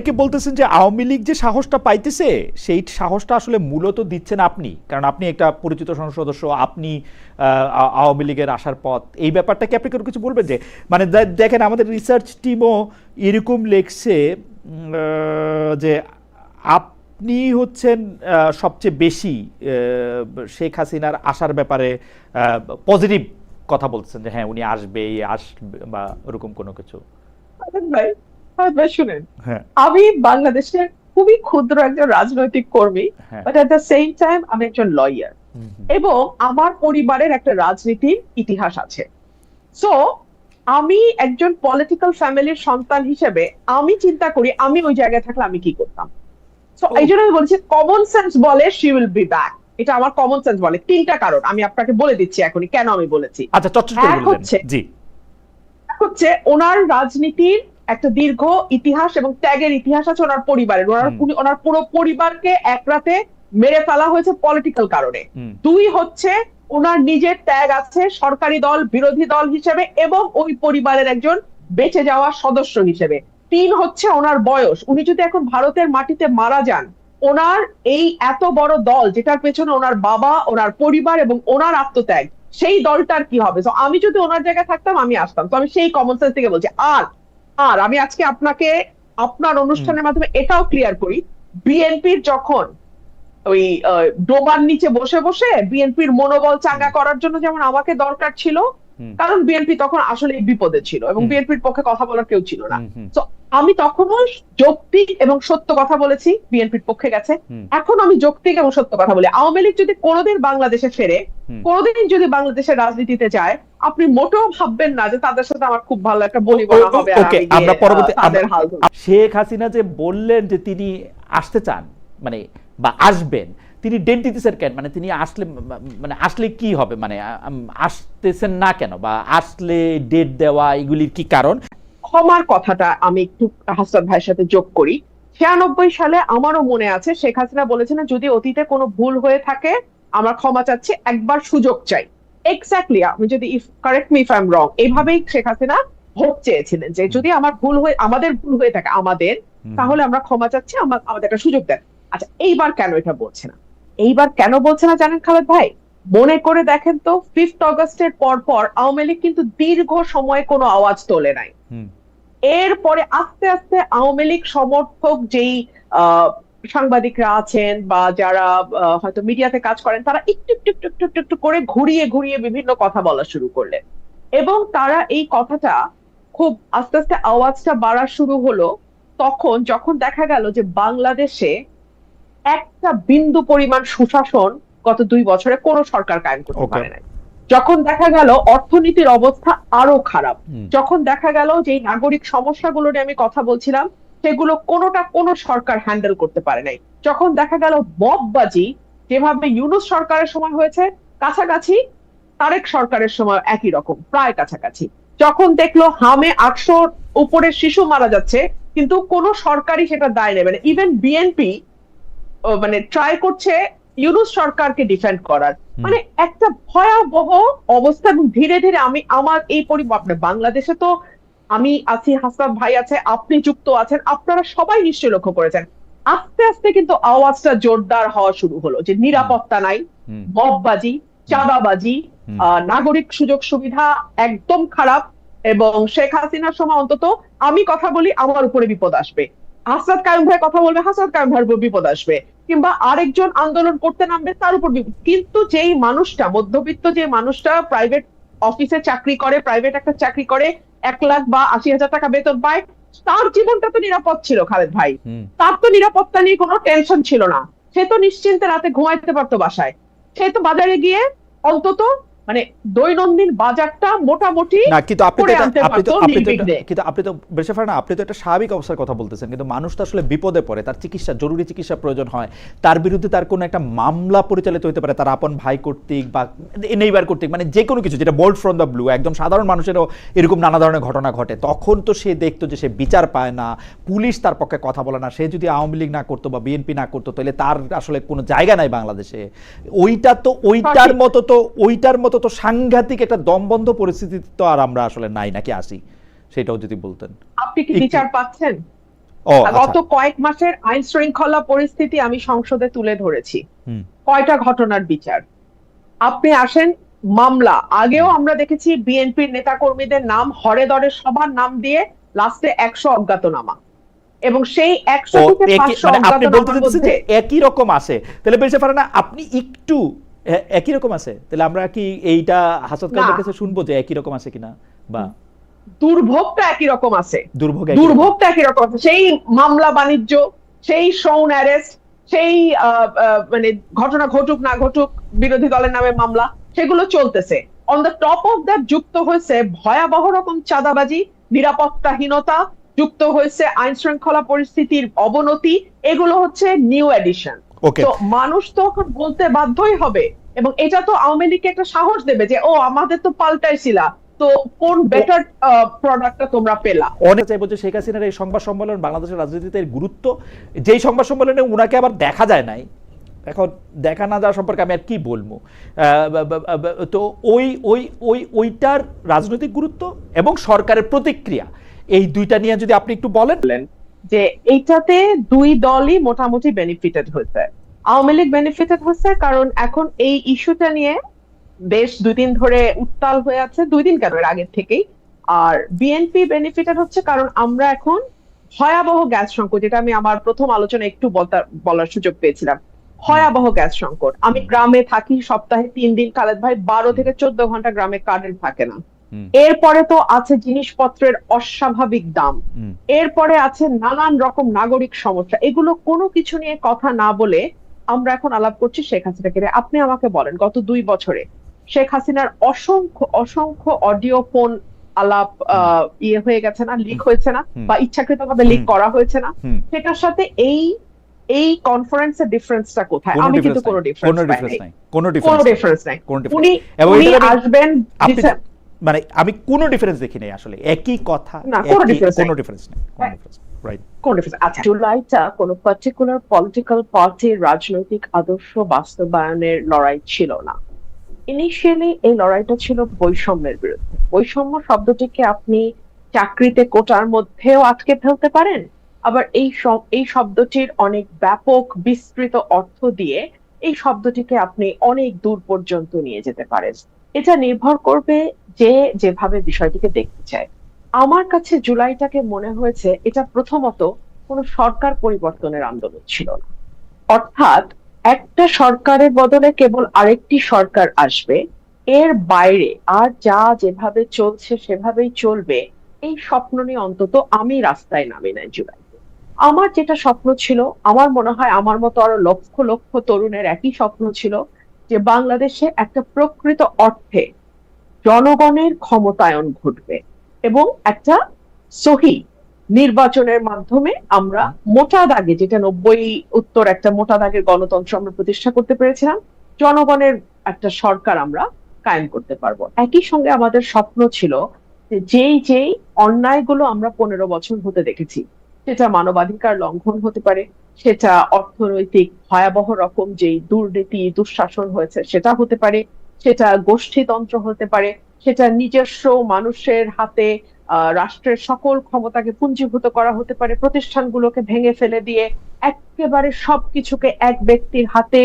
কে বলতেছেন যে আওয়ামী লীগ যে সাহসটা পাইতেছে সেই সাহসটা আসলে মূলত দিচ্ছেন আপনি, কারণ আপনি একটা পরিচিত সংসদ সদস্য, আপনি আওয়ামী লীগের আসার পথ, এই ব্যাপারটা কি আপনি কোনো কিছু বলবেন? যে মানে দেখেন আমাদের রিসার্চ টিমও এরকম লেখছে যে আপনি হচ্ছেন সবচেয়ে বেশি শেখ হাসিনার আসার ব্যাপারে পজিটিভ কথা বলছেন, যে হ্যাঁ উনি আসবে বা ওরকম কোনো কিছু। ভাই, ভাই শুনেন, হ্যাঁ, আমি বাংলাদেশের খুবই ক্ষুদ্র একজন রাজনৈতিক কর্মী, হ্যাঁ, but at the same time আমি একজন লয়ার হুম, হুম, এবং আমার পরিবারের একটা রাজনীতির ইতিহাস আছে। সো আমি একজন পলিটিক্যাল ফ্যামিলির সন্তান হিসেবে আমি চিন্তা করি আমি ওই জায়গায় থাকলে আমি কি করতাম। সো ও, এই জন্য আমি বলছি কমন সেন্স বলে শি উইল বি ব্যাক। এটা আমার কমন সেন্স বলে। তিনটা কারণ আমি আপনাকে বলে দিচ্ছি এখনই কেন আমি বলেছি। আচ্ছা চটচট করে এক বলে দেন। হচ্ছে জি। হচ্ছে ওনার রাজনীতির একটা দীর্ঘ ইতিহাস এবং ত্যাগের ইতিহাস আছে ওনার পরিবারের। হুম, ওনার পুরো পরিবারকে এক রাতে মেরে ফেলা হয়েছে পলিটিক্যাল কারণে। হুম, দুই হচ্ছে ওনার নিজের ত্যাগ আছে সরকারি দল বিরোধী দল হিসেবে এবং ওই পরিবারের একজন বেঁচে যাওয়া সদস্য হিসেবে। তিন হচ্ছে ওনার বয়স। উনি যদি এখন ভারতের মাটিতে মারা যান, ওনার এই এত বড় দল যেটার পেছনে ওনার বাবা, ওনার পরিবার এবং ওনার আত্মত্যাগ, সেই দলটার কি হবে? তো আমি যদি ওনার জায়গায় থাকতাম আমি আসতাম। তো আমি সেই কমন সেন্স থেকে বলছি। আর আর আমি আজকে আপনাকে আপনার হুম, অনুষ্ঠানের মাধ্যমে এটাও ক্লিয়ার করি, বিএনপির যখন ওই ডোবার নিচে বসে বসে বিএনপির মনোবল হুম, চাঙ্গা করার জন্য যেমন আমাকে দরকার ছিল, হুম, কারণ বিএনপি তখন আসলে বিপদে ছিল এবং হুম, বিএনপির পক্ষে কথা বলার কেউ ছিল না। হুম, হুম, তো আমি তখনও যৌক্তিক এবং সত্য কথা বলেছি, বিএনপির পক্ষে গেছে। হুম, এখন আমি যৌক্তিক এবং সত্য কথা বলি। আওয়ামী লীগ যদি কোনোদিন বাংলাদেশে ফেরে, হুম। কোনোদিন যদি বাংলাদেশের রাজনীতিতে যায়, আপনি মোটেও ভাববেন না যে তাদের সাথে আমার খুব ভালো একটা বনিবনা হবে আর ওকে, আমি গিয়ে আমরা পরবর্তী তাদের হাল ধরবো। শেখ হাসিনা যে বললেন যে তিনি আসতে চান, মানে বা আসবেন, তিনি ডেট দিতেছেন কেন? মানে তিনি আসলে মানে আসলে কি হবে, মানে আসতেছেন না কেন, বা আসলে ডেট দেওয়া এগুলির কি কারণ? ক্ষমার কথাটা আমি একটু হাসনাত ভাইয়ের সাথে যোগ করি। 96 সালে আমারও মনে আছে শেখ হাসিনা বলেছেন যদি অতীতে কোনো ভুল হয়ে থাকে আমরা ক্ষমা চাচ্ছি, একবার সুযোগ চাই। এক্স্যাক্টলি, আমি যদি if correct me if I am wrong, hmm, এইভাবেই শেখ হাসিনা ভোট চেয়েছিলেন যে হুম, যদি আমাদের ভুল হয়ে থাকে হুম, তাহলে আমরা ক্ষমা চাচ্ছি, আমাদের একটা সুযোগ দেন। আচ্ছা, এইবার কেন এটা বলছে না? এইবার কেন বলছে না জানেন খালেদ ভাই? মনে করে দেখেন তো, 5th অগস্টের পর পর আওয়ামী লীগ কিন্তু দীর্ঘ সময় কোনো আওয়াজ তোলে নাই। হুম, এরপরে আস্তে আস্তে আওয়ামী লীগ সমর্থক যেই আহ সাংবাদিকরা আছেন বা যারা হয়তো মিডিয়াতে কাজ করেন, তারা একটু একটু একটু একটু একটু একটু করে ঘুরিয়ে ঘুরিয়ে বিভিন্ন কথা বলা শুরু করলেন এবং তারা এই কথাটা খুব আস্তে আস্তে আওয়াজটা বাড়া শুরু হলো তখন যখন দেখা গেল যে বাংলাদেশে একটা বিন্দু পরিমাণ সুশাসন গত 2 বছরে কোনো সরকার কায়েম করতে ওকে, পারে নাই। যখন দেখা গেল অর্থনীতির অবস্থা আরো খারাপ, হুম, যখন দেখা গেল যে এই নাগরিক সমস্যাগুলো নিয়ে আমি কথা বলছিলাম সেগুলো কোনোটা কোনো সরকার হ্যান্ডেল করতে পারে নাই, যখন দেখা গেল মববাজি যেভাবে ইউনূস সরকারের সময় হয়েছে কাছাকাছি তারেক সরকারের সময় একই রকম প্রায় কাছাকাছি, যখন দেখলো হামে 800 উপরের শিশু মারা যাচ্ছে কিন্তু কোনো সরকারই সেটা দায় নেবে না, ইভেন বিএনপি মানে ট্রাই করছে ইউনূস সরকারকে ডিফেন্ড করার, হুম, মানে একটা ভয়াবহ অবস্থা। এবং ধীরে ধীরে আমি আমার এই পরিবার বাংলাদেশে তো আমি আছি, হাসনাত ভাই আছে, আপনি যুক্ত আছেন, আপনারা সবাই নিশ্চয়ই লক্ষ্য করেছেন আস্তে আস্তে কিন্তু আওয়াজটা জোরদার হওয়া শুরু হলো যে হুম, নিরাপত্তা নাই, হুম, মববাজি, হুম, চাঁদাবাজি, হুম, নাগরিক সুযোগ সুবিধা একদম খারাপ। এবং শেখ হাসিনার সময় অন্তত আমি কথা বলি আমার উপরে বিপদ আসবে, হাসনাত কায়ুম ভাই কথা বলবে হাসনাত কায়ুম ভাইয়ের উপর বিপদ আসবে, কিংবা আরেকজন আন্দোলন করতে নামবে তার উপর বিপদ। কিন্তু যেই মানুষটা মধ্যবিত্ত, যে মানুষটা প্রাইভেট অফিসে চাকরি করে, প্রাইভেট একটা চাকরি করে 1 লাখ বা 80,000 টাকা বেতন পায়, তার জীবনটা তো নিরাপদ ছিল খালেদ ভাই। হুম। তার তো নিরাপত্তা নিয়ে কোনো টেনশন ছিল না, সে তো নিশ্চিন্তে রাতে ঘুমাইতে পারতো বাসায়, সে তো বাজারে গিয়ে অন্তত মানে দৈনন্দিন বাজারটা মোটামুটি না কিন্তু আপনি তো করে এটা আনতে আপনি তো পারতো আপনি তো নির্বিঘ্নে। কিন্তু আপনি তো বেশিরভাগ না, আপনি তো একটা স্বাভাবিক অবস্থার কথা বলতেছেন, কিন্তু মানুষ তো আসলে বিপদে পড়ে, তার চিকিৎসা, জরুরি চিকিৎসা প্রয়োজন হয়, তার বিরুদ্ধে তার কোনো একটা মামলা পরিচালিত হতে পারে তার আপন ভাই কর্তৃক বা নেইবার কর্তৃক, মানে যে কোনো কিছু যেটা বোল্ড ফ্রম দ্য ব্লু, একদম সাধারণ মানুষেরও এরকম নানা ধরনের ঘটনা ঘটে, তখন তো সে দেখতো যে সে বিচার পায় না, পুলিশ তার পক্ষে কথা বলে না, সে যদি আওয়ামী লীগ না করতো বা বিএনপি না করতো তাহলে তার আসলে কোনো জায়গা নাই বাংলাদেশে। সঠিক। ওইটার মতো তো সাংঘাতিক একটা দমবন্ধ পরিস্থিতি তো আর আমরা আসলে নাই, নাকি আসি, সেটাও যদি বলতেন আপনি কি একটু। বিচার পাচ্ছেন? ও আচ্ছা। গত কয়েক মাসের আইন শৃঙ্খলা পরিস্থিতি আমি সংসদে তুলে ধরেছি। হুম কয়টা ঘটনার বিচার? আপনি আসেন, মামলা আগেও আমরা দেখেছি বিএনপির নেতা কর্মীদের নাম হরে দরে সবার নাম দিয়ে লাস্টে 100 অজ্ঞাতনামা, এবং সেই 100 ও থেকে একই 500 মানে আপনি বলতে অজ্ঞাতনামার চাচ্ছেন যে মধ্যে একই রকম আছে, তাহলে বলতে পারে না আপনি একটু একই রকম আছে, তাহলে আমরা কি এইটা হাসদ না, খানের কাছে শুনবো যে একই রকম আছে কিনা, বা দুর্ভোগটা একই রকম আছে। দুর্ভোগ একই রকম? দুর্ভোগটা একই রকম আছে। সেই মামলা বাণিজ্য, সেই শোন অ্যারেস্ট, সেই মানে ঘটনা ঘটুক না ঘটুক বিরোধী দলের নামে মামলা, সেগুলো চলতেছে। On the top of that যুক্ত হয়েছে ভয়াবহ রকম চাঁদাবাজি, নিরাপত্তাহীনতা, যুক্ত হয়েছে আইন শৃঙ্খলা পরিস্থিতির অবনতি। এগুলো হচ্ছে নিউ এডিশন। ওকে, তো মানুষ তো এখন বলতে বাধ্যই হবে, এবং এটা তো আওয়ামী লীগকে একটা সাহস দেবে যে ও আমাদের তো পাল্টাইছিলা, তো কোন বেটার প্রোডাক্টটা তোমরা পেলা। অনেক চাইবো যে শেখ হাসিনার এই সংবাদ সম্মেলন বাংলাদেশের রাজনীতিতে এর গুরুত্ব, যেই সংবাদ সম্মেলনে উনাকে আবার দেখা যায় নাই, এখন দেখা না যাওয়া সম্পর্কে আমি আর কি বলবো, তো ওই ওই ওই ওইটার রাজনৈতিক গুরুত্ব এবং সরকারের প্রতিক্রিয়া, এই দুইটা নিয়ে যদি আপনি একটু বলেন। যে এইটাতে দুই দলই মোটামুটি বেনিফিটেড হয়েছে। আওয়ামী লীগ বেনিফিটেড হয়েছে কারণ এখন এই ইস্যুটা নিয়ে বেশ 2 দিন ধরে উত্তাল হয়ে আছে, 2 দিন কেন, এর আগের থেকেই। আর বিএনপি বেনিফিটেড হচ্ছে কারণ আমরা এখন ভয়াবহ গ্যাস সংকট, যেটা আমি আমার প্রথম আলোচনা একটু বলার সুযোগ পেয়েছিলাম, ভয়াবহ গ্যাস সংকট। আমি গ্রামে থাকি, সপ্তাহে 3 দিন খালেদ ভাই 12 থেকে 14 ঘন্টা গ্রামে কারেন্ট থাকে না। এরপরে তো আছে জিনিসপত্রের অস্বাভাবিক দাম, এরপরে আছে নানান রকম নাগরিক সমস্যা। এগুলো কোনো কিছু নিয়ে কথা না বলে আমরা এখন আলাপ করছি শেখ হাসিনাকে নিয়ে। আপনি আমাকে বলেন, গত 2 বছরে শেখ হাসিনার অসংখ্য অসংখ্য অডিও ফোন আলাপ ইয়ে হয়ে গেছে না, লিক হয়েছে না, বা ইচ্ছাকৃতভাবে লিক করা হয়েছে না? সেটার সাথে এই এই কনফারেন্সের ডিফারেন্সটা কোথায়? আমি কিন্তু কোনো ডিফারেন্স নাই, কোনো ডিফারেন্স নাই। উনি আসবেন, মানে আমি কোনো ডিফারেন্স দেখি নাই, আসলে একই কথা, না কোনো ডিফারেন্স নেই, রাইট? কোন ডিফারেন্স? আচ্ছা, জুলাইটা কোন পার্টিকুলার পলিটিক্যাল পার্টির রাজনৈতিক আদর্শ বাস্তবায়নের লড়াই ছিল না। ইনিশিয়ালি এই লড়াইটা ছিল বৈষম্যের বিরুদ্ধে। বৈষম্য শব্দটিকে আপনি চাকরিতে কোটার মধ্যেও আটকে ফেলতে পারেন, আবার এই শব্দটির অনেক ব্যাপক বিস্তৃত অর্থ দিয়ে এই শব্দটিকে আপনি অনেক দূর পর্যন্ত নিয়ে যেতে পারেন। এটা নির্ভর করবে যে যেভাবে বিষয়টিকে দেখতে চায়। আমার কাছে জুলাইটাকে মনে হয়েছে এটা প্রথমত কোনো সরকার পরিবর্তনের আন্দোলন ছিল না। অর্থাৎ একটা সরকারের বদলে কেবল আরেকটি সরকার আসবে, এর বাইরে আর যা যেভাবে চলছে সেভাবেই চলবে, এই স্বপ্ন নিয়ে অন্তত আমি রাস্তায় নামি নাই জুলাইতে। আমার যেটা স্বপ্ন ছিল, আমার মনে হয় আমার মতো আরো লক্ষ লক্ষ তরুণের একই স্বপ্ন ছিল, যে বাংলাদেশে একটা প্রকৃত অর্থে জনগণের ক্ষমতায়ন ঘটবে এবং একটা সহি নির্বাচনের মাধ্যমে আমরা মোটা দাগে, যেটা 90 উত্তর একটা মোটা দাগের গণতন্ত্র আমরা প্রতিষ্ঠা করতে পেরেছিলাম, জনগণের একটা সরকার আমরা কায়েম করতে পারবো। একই সঙ্গে আমাদের স্বপ্ন ছিল যে যেই অন্যায়গুলো আমরা 15 বছর হতে দেখেছি, সেটা মানবাধিকার লঙ্ঘন হতে পারে, সেটা অর্থনৈতিক ভয়াবহ রকম যেই দুর্নীতি দুঃশাসন হয়েছে সেটা হতে পারে, সেটা গোষ্ঠীতন্ত্র হতে পারে, সেটা নিজস্ব মানুষের হাতে রাষ্ট্রের সকল ক্ষমতাকে পুঞ্জীভূত করা হতে পারে, প্রতিষ্ঠানগুলোকে ভেঙে ফেলে দিয়ে একেবারে সবকিছুকে এক ব্যক্তির হাতে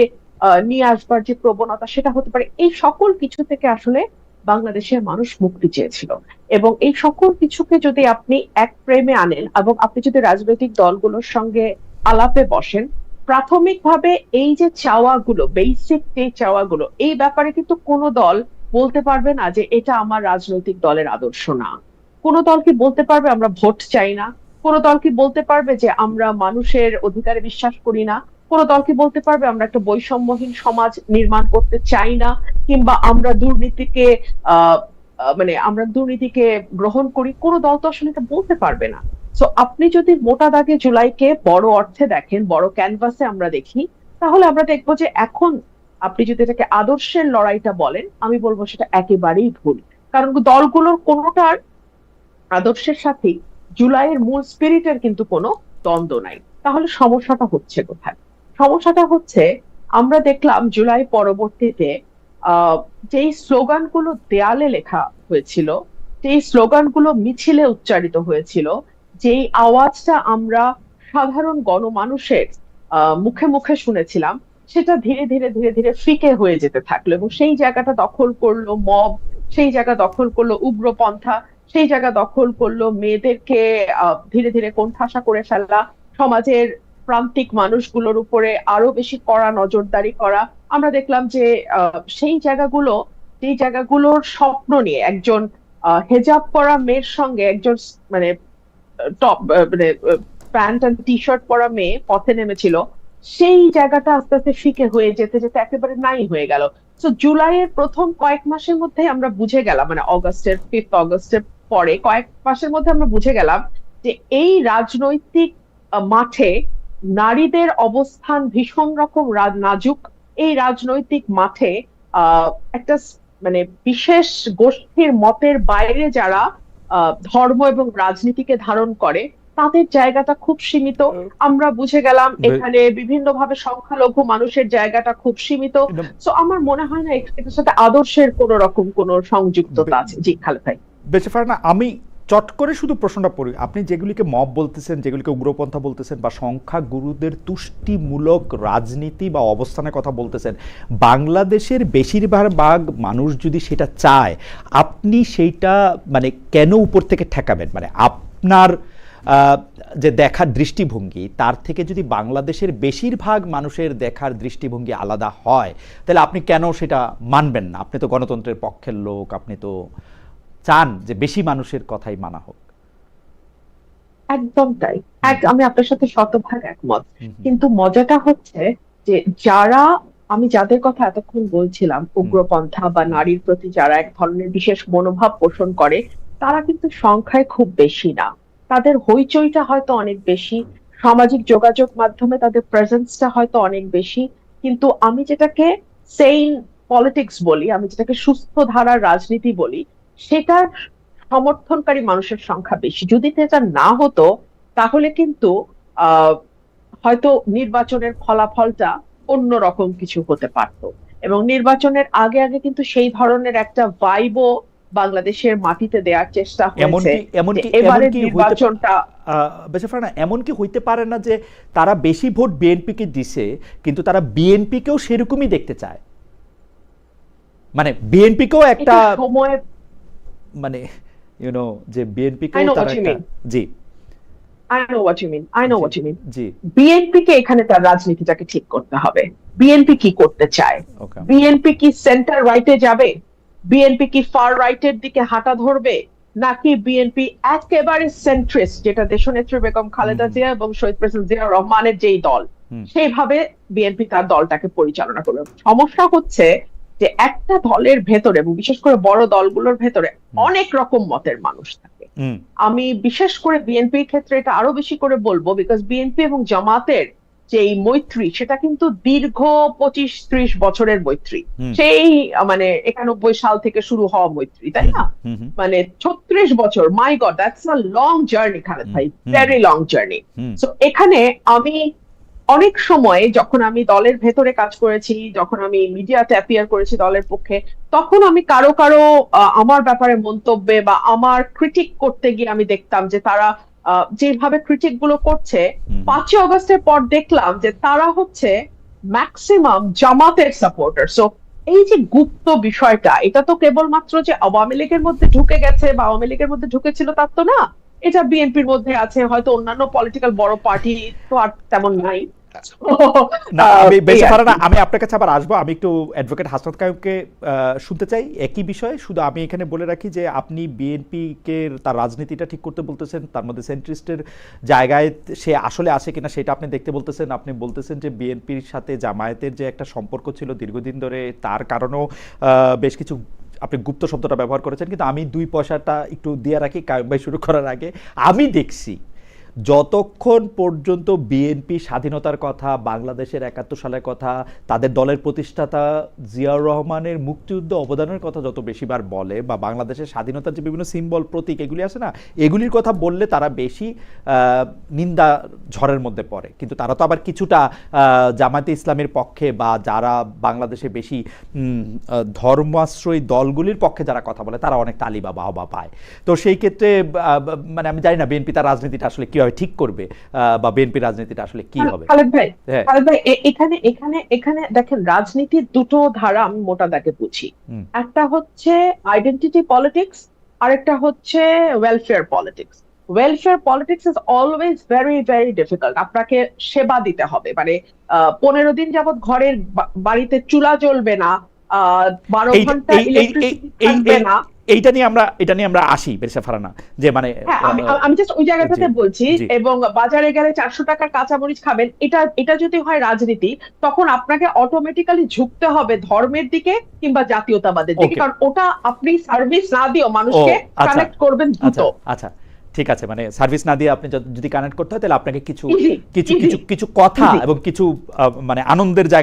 নিয়ে আসবার যে প্রবণতা, সেটা হতে পারে। এই সকল কিছু থেকে আসলে বাংলাদেশের মানুষ মুক্তি চেয়েছিল, এবং এই সকল কিছুকে যদি আপনি এক ফ্রেমে আনেন এবং আপনি যদি রাজনৈতিক দলগুলোর সঙ্গে আলাপে বসেন, প্রাথমিকভাবে এই যে চাওয়াগুলো, বেসিক যে চাওয়াগুলো, এই ব্যাপারে কিন্তু কোনো দল বলতে পারবে না যে এটা আমার রাজনৈতিক দলের আদর্শ না। কোন দল কি বলতে পারবে আমরা ভোট চাই না? কোন দল কি বলতে পারবে যে আমরা মানুষের অধিকারে বিশ্বাস করি না? কোন দল কি বলতে পারবে আমরা একটা বৈষম্যহীন সমাজ নির্মাণ করতে চাই না, কিংবা আমরা দুর্নীতিকে মানে আমরা দুর্নীতিকে গ্রহণ করি? কোন দল তো আসলে এটা বলতে পারবে না। সো আপনি যদি মোটা দাগে জুলাইকে বড় অর্থে দেখেন, বড় ক্যানভাসে আমরা দেখি, তাহলে আমরা দেখবো যে এখন আপনি যদি এটাকে আদর্শের লড়াইটা বলেন, আমি বলবো সেটা একেবারেই ভুল। কারণ দলগুলোর কোনোটার আদর্শের সাথে জুলাইয়ের মূল স্পিরিটের কিন্তু কোনো দ্বন্দ্ব নাই। তাহলে সমস্যাটা হচ্ছে কোথায়? সমস্যাটা হচ্ছে, আমরা দেখলাম জুলাই পরবর্তীতে যেই স্লোগানগুলো দেয়ালে লেখা হয়েছিল, যেই স্লোগানগুলো মিছিলে উচ্চারিত হয়েছিল, যেই আওয়াজটা আমরা সাধারণ গণমানুষের মুখে মুখে শুনেছিলাম, সেটা ধীরে ধীরে ধীরে ধীরে ফিকে হয়ে যেতে থাকলো, এবং সেই জায়গাটা দখল করলো মব, সেই জায়গা দখল করলো উগ্রপন্থা, সেই জায়গা দখল করলো মেয়েদেরকে ধীরে ধীরে কোণঠাসা করে ফেলা, সমাজের প্রান্তিক মানুষগুলোর উপরে আরো বেশি কড়া নজরদারি করা। আমরা দেখলাম যে সেই জায়গাগুলোর স্বপ্ন নিয়ে একজন হেজাব পরা মেয়ের সঙ্গে একজন মানে টপ মানে প্যান্ট এন্ড টি শার্ট পরা মেয়ে পথে নেমেছিল, সেই জায়গাটা আস্তে আস্তে ফিকে হয়ে যেতে যেতে একেবারে নাই হয়ে গেল। তো জুলাইয়ের প্রথম কয়েক মাসের মধ্যে আমরা বুঝে গেলাম, মানে অগস্টের পরে কয়েক মাসের মধ্যে আমরা বুঝে গেলাম যে এই রাজনৈতিক মাঠে নারীদের অবস্থান ভীষণ রকম নাজুক। এই রাজনৈতিক মাঠে একটা মানে বিশেষ গোষ্ঠীর মতের বাইরে যারা ধর্ম এবং রাজনীতিকে ধারণ করে, তাদের জায়গাটা খুব সীমিত। আমরা বুঝে গেলাম এখানে বিভিন্নভাবে সংখ্যালঘু মানুষের জায়গাটা খুব সীমিত। তো আমার মনে হয় না এটার সাথে আদর্শের কোন রকম কোন সংযুক্ততা আছে। জি খালেদ ভাই। বেঁচে না, আমি চট করে শুধু প্রশ্নটা পড়ি। আপনি যেগুলিকে মব বলতেছেন, যেগুলিকে উগ্রপন্থা বলতেছেন, বা সংখ্যা গুরুদের তুষ্টিমূলক রাজনীতি বা অবস্থানের কথা বলতেছেন, বাংলাদেশের বেশিরভাগ মানুষ যদি সেটা চায়, আপনি সেইটা মানে কেন উপর থেকে ঠেকাবেন? মানে আপনার যে দেখার দৃষ্টিভঙ্গি, তার থেকে যদি বাংলাদেশের বেশিরভাগ মানুষের দেখার দৃষ্টিভঙ্গি আলাদা হয়, তাহলে আপনি কেন সেটা মানবেন না? আপনি তো গণতন্ত্রের পক্ষের লোক, আপনি তো চান যে বেশি মানুষের কথাই মানা হোক। একদম তাই, আমি আপনার সাথে শতভাগ একমত। কিন্তু মজাটা হচ্ছে যে আমি যাদের কথা এতক্ষণ বলছিলাম, উগ্রপন্থা বা নারীর প্রতি যারা এক ধরনের বিশেষ মনোভাব পোষণ করে, তারা কিন্তু সংখ্যায় খুব বেশি না। তাদের হইচইটা হয়তো অনেক বেশি, সামাজিক যোগাযোগ মাধ্যমে তাদের প্রেজেন্সটা হয়তো অনেক বেশি, কিন্তু আমি যেটাকে সেইন পলিটিক্স বলি, আমি যেটাকে সুস্থ ধারার রাজনীতি বলি, সেটার সমর্থনকারী মানুষের সংখ্যা বেশি। যদি এটা না হতো, তাহলে কিন্তু আহ হয়তো নির্বাচনের ফলাফলটা অন্যরকম কিছু হতে পারতো। এবং নির্বাচনের আগে আগে কিন্তু সেই ধরনের একটা ভাইবও বাংলাদেশের মাটিতে দেওয়ার চেষ্টা হয়েছে। এবারে নির্বাচনটা এমনকি হইতে পারে না যে তারা বেশি ভোট বিএনপিকে দিছে, কিন্তু তারা বিএনপিকেও সেরকমই দেখতে চায়। মানে বিএনপিকেও একটা সময়, মানে যে বিএনপিকেও তারা একটা, জি I know what you mean. BNP কে এখানে তার রাজনীতিটাকে ঠিক করতে হবে। বিএনপি কি করতে চায়? বিএনপি কি সেন্টার রাইটে যাবে? বিএনপি কি ফার রাইটের দিকে হাঁটা ধরবে? নাকি বিএনপি একেবারে সেন্ট্রিস্ট, যেটা দেশনেত্রী বেগম খালেদা জিয়া এবং শহীদ প্রেসিডেন্ট জিয়াউর রহমানের যেই দল, সেইভাবে বিএনপি তার দলটাকে পরিচালনা করবে? সমস্যা হচ্ছে যে একটা দলের ভেতরে, এবং বিশেষ করে বড় দলগুলোর ভেতরে অনেক রকম মতের মানুষ থাকে। আমি বিশেষ করে বিএনপির ক্ষেত্রে এটা আরো বেশি করে বলবো, বিকজ বিএনপি এবং জামাতের যে মৈত্রী, সেটা কিন্তু দীর্ঘ 25-30 বছরের মৈত্রী। সেই মানে 91 সাল থেকে শুরু হওয়া মৈত্রী, তাই না? মানে 36 বছর, my God, that's a long journey Khaled ভাই, ভেরি লং জার্নি। সো এখানে আমি অনেক সময় যখন আমি দলের ভেতরে কাজ করেছি, যখন আমি মিডিয়াতে অ্যাপিয়ার করেছি দলের পক্ষে, তখন আমি কারো আমার ব্যাপারে মন্তব্যে বা আমার ক্রিটিক করতে গিয়ে আমি দেখতাম যে তারা যেভাবে ক্রিটিক গুলো করছে, 5ই অগস্টের পর দেখলাম যে তারা হচ্ছে ম্যাক্সিমাম জামাতের সাপোর্টার। সো এই যে গুপ্ত বিষয়টা, এটা তো কেবলমাত্র যে আওয়ামী লীগের মধ্যে ঢুকে গেছে বা আওয়ামী লীগের মধ্যে ঢুকেছিল তার তো না, এটা বিএনপির মধ্যে আছে, হয়তো অন্যান্য পলিটিক্যাল বড় পার্টি তো আর তেমন নাই। আমি আপনার কাছে আবার আসবো। আমি একটু অ্যাডভোকেট হাসনাত কাইয়ুমকে শুনতে চাই একই বিষয়ে। শুধু আমি এখানে বলে রাখি যে আপনি বিএনপিকে তার রাজনীতিটা ঠিক করতে বলতেছেন, তার মধ্যে সেন্ট্রিস্টের জায়গায় সে আসলে আছে কিনা সেটা আপনি দেখতে বলতেছেন। আপনি বলতেছেন যে বিএনপির সাথে জামায়াতের যে একটা সম্পর্ক ছিল দীর্ঘদিন ধরে, তার কারণেও বেশ কিছু, আপনি গুপ্ত শব্দটা ব্যবহার করেছেন। কিন্তু আমি 2 পয়সাটা একটু দিয়ে রাখি কাইয়ুম ভাই শুরু করার আগে। আমি দেখছি যতক্ষণ পর্যন্ত বিএনপি স্বাধীনতার কথা, বাংলাদেশের 71 সালের কথা, তাদের দলের প্রতিষ্ঠাতা জিয়াউর রহমানের মুক্তিযুদ্ধ অবদানের কথা যত বেশিবার বলে, বা বাংলাদেশের স্বাধীনতার যে বিভিন্ন সিম্বল, প্রতীক এগুলি আছে না, এগুলির কথা বললে তারা বেশি নিন্দা ঝড়ের মধ্যে পড়ে। কিন্তু তারা তো আবার কিছুটা জামায়াতে ইসলামের পক্ষে, বা যারা বাংলাদেশে বেশি ধর্মাশ্রয়ী দলগুলির পক্ষে যারা কথা বলে, তারা অনেক তালি বা বাহবা পায়। তো সেই ক্ষেত্রে মানে আমি জানি না বিএনপি তার রাজনীতিটা আসলে কি কিভাবে ঠিক করবে বা বিএনপি রাজনীতিটা আসলে কি হবে? খালেদ ভাই, হ্যাঁ। খালেদ ভাই, এখানে এখানে এখানে দেখেন, রাজনীতির দুটো ধারা আমি মোটা দাগে বুঝি। একটা হচ্ছে আইডেন্টিটি পলিটিক্স, আরেকটা হচ্ছে welfare politics. Welfare politics is always very very difficult. আপনাকে সেবা দিতে হবে, মানে 15 দিন যাবৎ ঘরের বাড়িতে চুলা জ্বলবে না, 12 ঘন্টা ইলেকট্রিসিটি থাকবে না। এটা নিয়ে আমরা আসি বেরিসা ফারানা, যে মানে হ্যাঁ, আমি জাস্ট ওই জায়গাটাতে বলছি। এবং বাজারে গেলে 400 টাকার কাঁচামরিচ খাবেন, এটা যদি হয় রাজনীতি, তখন আপনাকে অটোমেটিক্যালি ঝুঁকতে হবে ধর্মের দিকে কিংবা জাতীয়তাবাদের দিকে, কারণ ওটা আপনি সার্ভিস না দিও মানুষকে কানেক্ট করবেন দ্রুত। আচ্ছা, ঠিক আছে, মানে সার্ভিস না দিয়ে আপনি যদি কানেক্ট করতে হয় তাহলে আপনাকে কিছু কথা এবং কিছু মানে আনন্দের জায়গা